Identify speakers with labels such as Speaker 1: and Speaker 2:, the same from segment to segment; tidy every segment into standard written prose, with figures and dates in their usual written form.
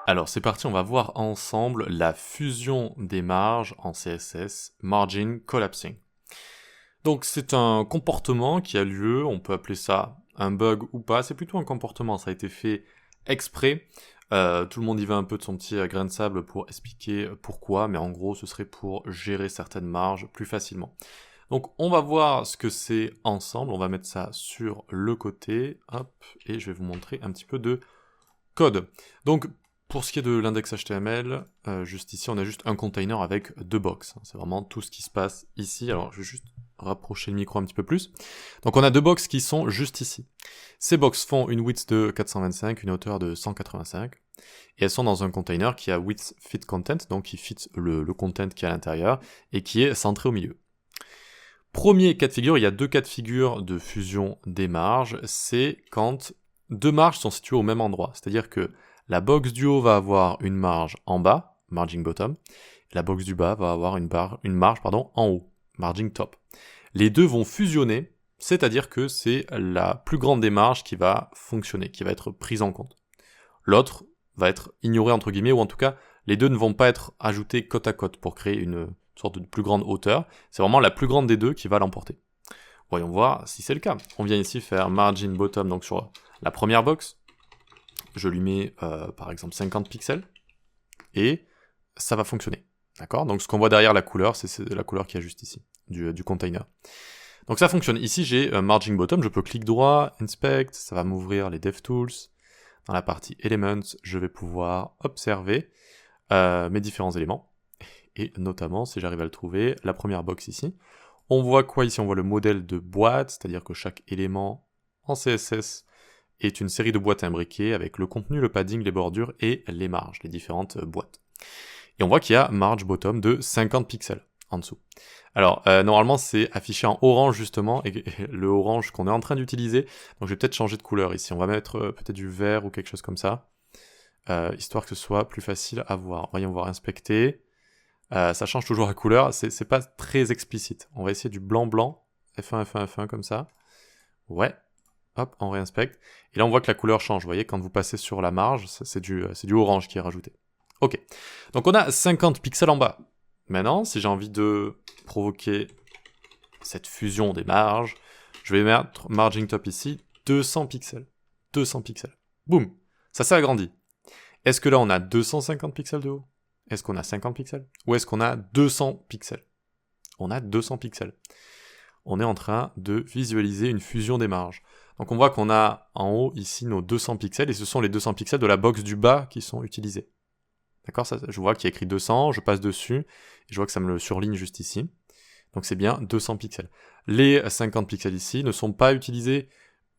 Speaker 1: Alors c'est parti, on va voir ensemble la fusion des marges en CSS, Margin Collapsing. Donc c'est un comportement qui a lieu, on peut appeler ça un bug ou pas, c'est plutôt un comportement, ça a été fait exprès. Tout le monde y va un peu de son petit grain de sable pour expliquer pourquoi, mais en gros ce serait pour gérer certaines marges plus facilement. Donc on va voir ce que c'est ensemble, on va mettre ça sur le côté, hop, et je vais vous montrer un petit peu de code. Donc pour ce qui est de l'index HTML, juste ici on a juste un container avec deux box. C'est vraiment tout ce qui se passe ici. Alors je vais juste rapprocher le micro un petit peu plus. Donc on a deux box qui sont juste ici. Ces box font une width de 425, une hauteur de 185, et elles sont dans un container qui a width fit content, donc qui fit le content qui est à l'intérieur, et qui est centré au milieu. Premier cas de figure, il y a deux cas de figure de fusion des marges, c'est quand deux marges sont situées au même endroit, c'est-à-dire que la box du haut va avoir une marge en bas, margin bottom, et la box du bas va avoir une marge en haut, margin top. Les deux vont fusionner, c'est-à-dire que c'est la plus grande des marges qui va fonctionner, qui va être prise en compte. L'autre va être ignoré entre guillemets, ou en tout cas, les deux ne vont pas être ajoutés côte à côte pour créer une sorte de plus grande hauteur. C'est vraiment la plus grande des deux qui va l'emporter. Voyons voir si c'est le cas. On vient ici faire margin bottom, donc sur la première box. Je lui mets par exemple 50 pixels, et ça va fonctionner. D'accord ? Donc ce qu'on voit derrière la couleur, c'est la couleur qui est juste ici, du container. Donc ça fonctionne. Ici j'ai margin bottom, je peux clic droit, inspect, ça va m'ouvrir les DevTools. Dans la partie Elements, je vais pouvoir observer mes différents éléments, et notamment, si j'arrive à le trouver, la première box ici. On voit quoi ici ? On voit le modèle de boîte, c'est-à-dire que chaque élément en CSS est une série de boîtes imbriquées avec le contenu, le padding, les bordures et les marges, les différentes boîtes. Et on voit qu'il y a marge bottom de 50 pixels en dessous. Alors, normalement, c'est affiché en orange justement, et le orange qu'on est en train d'utiliser, donc je vais peut-être changer de couleur ici. On va mettre peut-être du vert ou quelque chose comme ça, histoire que ce soit plus facile à voir. Voyons voir, inspecter. Ça change toujours la couleur, c'est pas très explicite. On va essayer du blanc-blanc, F1, F1, F1, comme ça. Ouais. Hop, on réinspecte. Et là, on voit que la couleur change. Vous voyez, quand vous passez sur la marge, c'est du orange qui est rajouté. Ok. Donc, on a 50 pixels en bas. Maintenant, si j'ai envie de provoquer cette fusion des marges, je vais mettre margin top ici, 200 pixels. 200 pixels. Boum. Ça s'est agrandi. Est-ce que là, on a 250 pixels de haut ? Est-ce qu'on a 50 pixels ? Ou est-ce qu'on a 200 pixels ? On a 200 pixels. On est en train de visualiser une fusion des marges. Donc on voit qu'on a en haut ici nos 200 pixels, et ce sont les 200 pixels de la box du bas qui sont utilisés. D'accord ? Je vois qu'il y a écrit 200, je passe dessus, et je vois que ça me le surligne juste ici. Donc c'est bien 200 pixels. Les 50 pixels ici ne sont pas utilisés,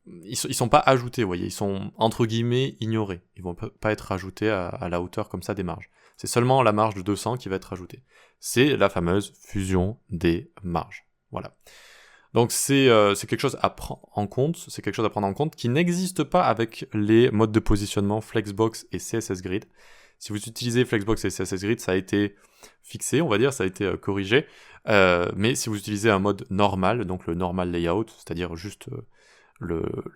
Speaker 1: ils sont pas ajoutés, vous voyez, ils sont entre guillemets ignorés. Ils vont pas être ajoutés à la hauteur comme ça des marges. C'est seulement la marge de 200 qui va être ajoutée. C'est la fameuse fusion des marges. Voilà. Donc c'est quelque chose à prendre en compte, qui n'existe pas avec les modes de positionnement Flexbox et CSS Grid. Si vous utilisez Flexbox et CSS Grid, ça a été fixé, on va dire, ça a été corrigé. Mais si vous utilisez un mode normal, donc le normal layout, c'est-à-dire juste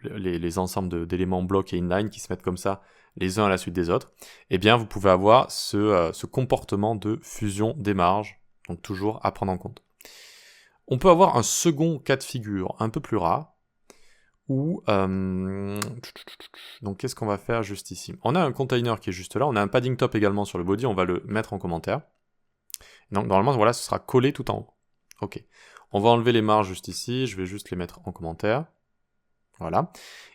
Speaker 1: les ensembles d'éléments blocs et inline qui se mettent comme ça, les uns à la suite des autres, eh bien vous pouvez avoir ce comportement de fusion des marges, donc toujours à prendre en compte. On peut avoir un second cas de figure un peu plus rare, où donc qu'est-ce qu'on va faire juste ici ? On a un container qui est juste là, on a un padding top également sur le body, on va le mettre en commentaire. Donc normalement voilà, ce sera collé tout en haut. Ok. On va enlever les marges juste ici, je vais juste les mettre en commentaire. Voilà.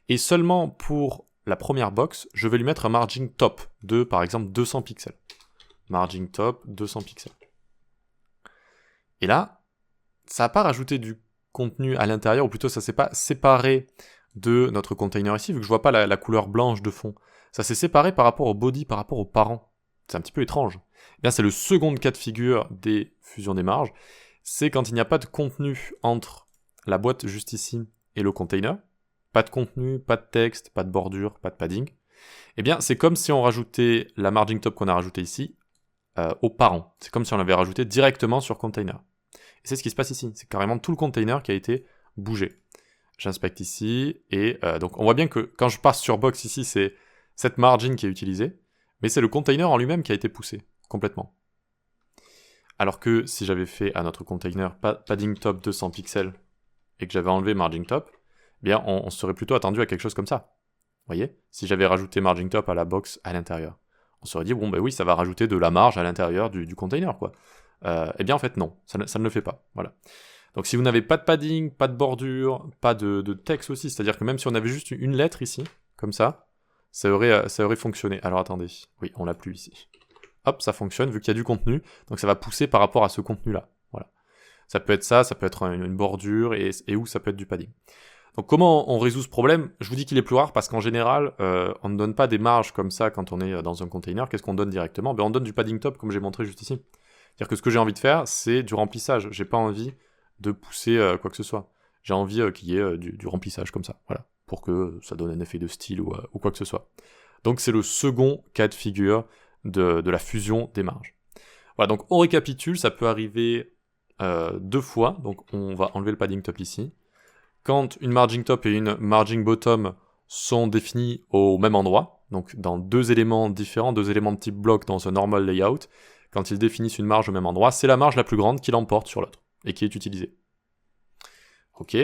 Speaker 1: Et seulement pour la première box, je vais lui mettre un margin top de par exemple 200 pixels. Margin top 200 pixels. Et là, ça n'a pas rajouté du contenu à l'intérieur, ou plutôt ça s'est pas séparé de notre container ici, vu que je vois pas la couleur blanche de fond. Ça s'est séparé par rapport au body, par rapport aux parents. C'est un petit peu étrange. Eh bien, c'est le second cas de figure des fusions des marges. C'est quand il n'y a pas de contenu entre la boîte juste ici et le container. Pas de contenu, pas de texte, pas de bordure, pas de padding. Eh bien, c'est comme si on rajoutait la margin top qu'on a rajouté ici aux parents. C'est comme si on l'avait rajouté directement sur container. Et c'est ce qui se passe ici, c'est carrément tout le container qui a été bougé. J'inspecte ici, et donc on voit bien que quand je passe sur box ici, c'est cette margin qui est utilisée, Mais c'est le container en lui-même qui a été poussé, complètement. Alors que si j'avais fait à notre container padding top 200 pixels et que j'avais enlevé margin top, eh bien on serait plutôt attendu à quelque chose comme ça. Vous voyez ? Si j'avais rajouté margin top à la box à l'intérieur, on se serait dit, bon ben oui, ça va rajouter de la marge à l'intérieur du container, quoi. Eh bien en fait non, ça ne le fait pas. Voilà. Donc si vous n'avez pas de padding, pas de bordure, pas de texte aussi, c'est-à-dire que même si on avait juste une lettre ici, comme ça aurait fonctionné. Alors attendez, oui, on l'a plus ici. Hop, ça fonctionne vu qu'il y a du contenu, donc ça va pousser par rapport à ce contenu-là. Voilà. Ça peut être ça peut être une bordure, et où ça peut être du padding. Donc comment on résout ce problème ? Je vous dis qu'il est plus rare parce qu'en général, on ne donne pas des marges comme ça quand on est dans un container. Qu'est-ce qu'on donne directement ? On donne du padding top comme j'ai montré juste ici. C'est-à-dire que ce que j'ai envie de faire, c'est du remplissage. J'ai pas envie de pousser quoi que ce soit. J'ai envie qu'il y ait du remplissage comme ça, voilà, pour que ça donne un effet de style ou quoi que ce soit. Donc c'est le second cas de figure de la fusion des marges. Voilà, donc on récapitule, ça peut arriver 2 fois, donc on va enlever le padding top ici. Quand une margin top et une margin bottom sont définis au même endroit, donc dans 2 éléments différents, 2 éléments de type bloc dans un normal layout, quand ils définissent une marge au même endroit, c'est la marge la plus grande qui l'emporte sur l'autre, et qui est utilisée. Ok.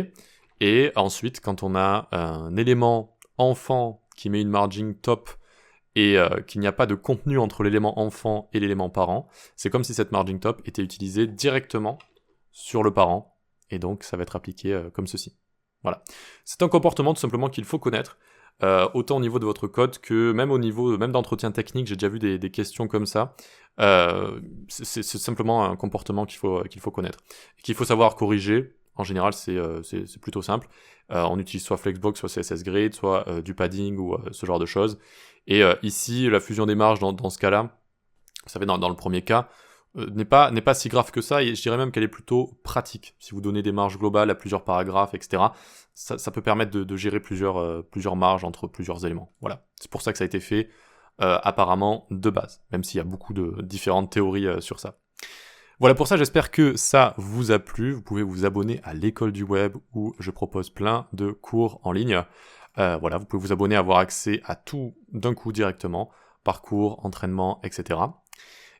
Speaker 1: Et ensuite, quand on a un élément enfant qui met une margin top et qu'il n'y a pas de contenu entre l'élément enfant et l'élément parent, c'est comme si cette margin top était utilisée directement sur le parent, et donc ça va être appliqué comme ceci. Voilà. C'est un comportement tout simplement qu'il faut connaître, autant au niveau de votre code que même au niveau même d'entretien technique. J'ai déjà vu des questions comme ça. C'est simplement un comportement qu'il faut connaître, et qu'il faut savoir corriger. En général, c'est plutôt simple. On utilise soit Flexbox, soit CSS Grid, soit du padding ou ce genre de choses. Et ici, la fusion des marges dans ce cas-là, vous savez, dans le premier cas, n'est pas si grave que ça, et je dirais même qu'elle est plutôt pratique. Si vous donnez des marges globales à plusieurs paragraphes, etc., ça peut permettre de gérer plusieurs marges entre plusieurs éléments. Voilà. C'est pour ça que ça a été fait apparemment de base, même s'il y a beaucoup de différentes théories sur ça. Voilà, pour ça, j'espère que ça vous a plu. Vous pouvez vous abonner à l'école du web où je propose plein de cours en ligne. Voilà, vous pouvez vous abonner, avoir accès à tout d'un coup directement, parcours, entraînement, etc.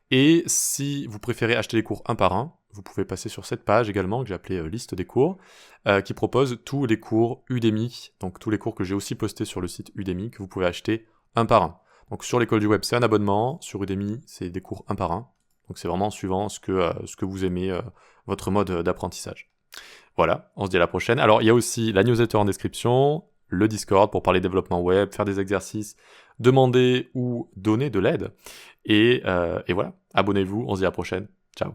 Speaker 1: Et si vous préférez acheter les cours un par un, vous pouvez passer sur cette page également, que j'ai appelée liste des cours, qui propose tous les cours Udemy, donc tous les cours que j'ai aussi postés sur le site Udemy, que vous pouvez acheter un par un. Donc sur l'école du web, c'est un abonnement, sur Udemy, c'est des cours un par un. Donc c'est vraiment suivant ce que vous aimez, votre mode d'apprentissage. Voilà, on se dit à la prochaine. Alors il y a aussi la newsletter en description, le Discord pour parler développement web, faire des exercices, demander ou donner de l'aide. Et voilà, abonnez-vous, on se dit à la prochaine. Ciao.